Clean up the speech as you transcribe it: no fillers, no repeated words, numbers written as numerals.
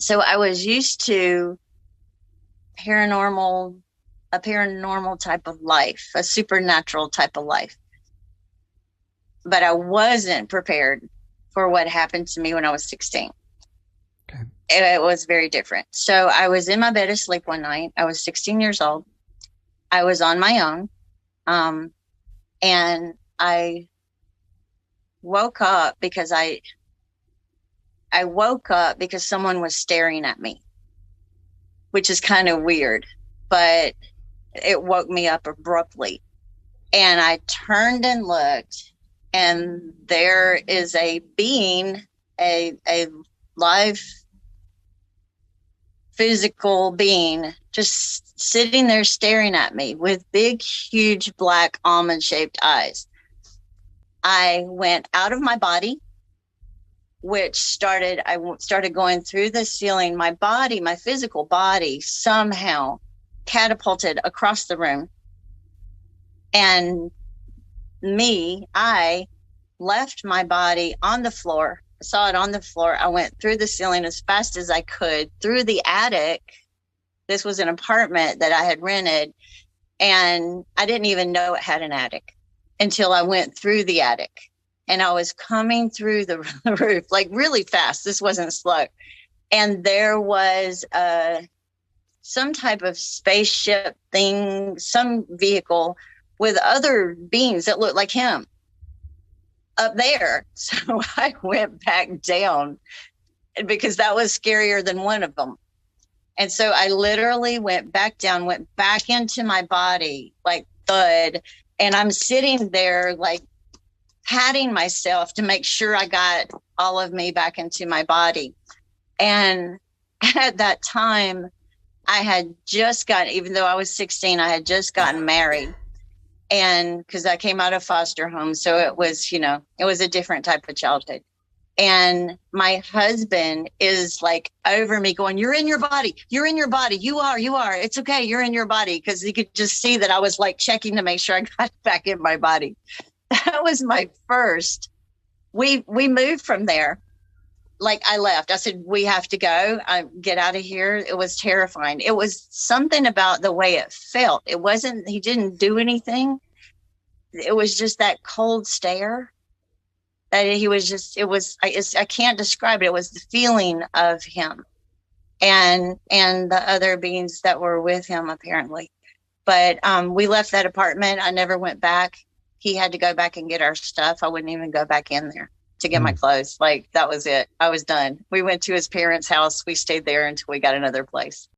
So I was used to paranormal, a paranormal type of life, a supernatural type of life. But I wasn't prepared for what happened to me when I was 16. Okay. It was very different. So I was in my bed asleep one night. I was 16 years old. I was on my own. And I woke up because I woke up because someone was staring at me, which is kind of weird, but it woke me up abruptly. And I turned and looked, and there is a being, a live physical being, just sitting there staring at me with big, huge, black almond shaped eyes. I went out of my body, I started going through the ceiling. My body, my physical body, somehow catapulted across the room. And I left my body on the floor. I saw it on the floor. I went through the ceiling as fast as I could, through the attic. This was an apartment that I had rented, and I didn't even know it had an attic until I went through the attic. And I was coming through the roof, like really fast. This wasn't slow. And there was some type of spaceship thing, some vehicle with other beings that looked like him up there. So I went back down because that was scarier than one of them. And so I literally went back down, went back into my body, like thud. And I'm sitting there, like patting myself to make sure I got all of me back into my body. And at that time, I had just gotten, even though I was 16, I had just gotten married. And because I came out of foster home. So it was, it was a different type of childhood. And my husband is like over me going, you're in your body. You're in your body. You are. It's okay. You're in your body. Because he could just see that I was like checking to make sure I got back in my body. That was my first. We moved from there. Like I left. I said, we have to go. I get out of here. It was terrifying. It was something about the way it felt. It wasn't, he didn't do anything. It was just that cold stare that he was just, I can't describe it. It was the feeling of him and the other beings that were with him apparently. But we left that apartment. I never went back. He had to go back and get our stuff. I wouldn't even go back in there to get my clothes. Like that was it. I was done. We went to his parents' house. We stayed there until we got another place.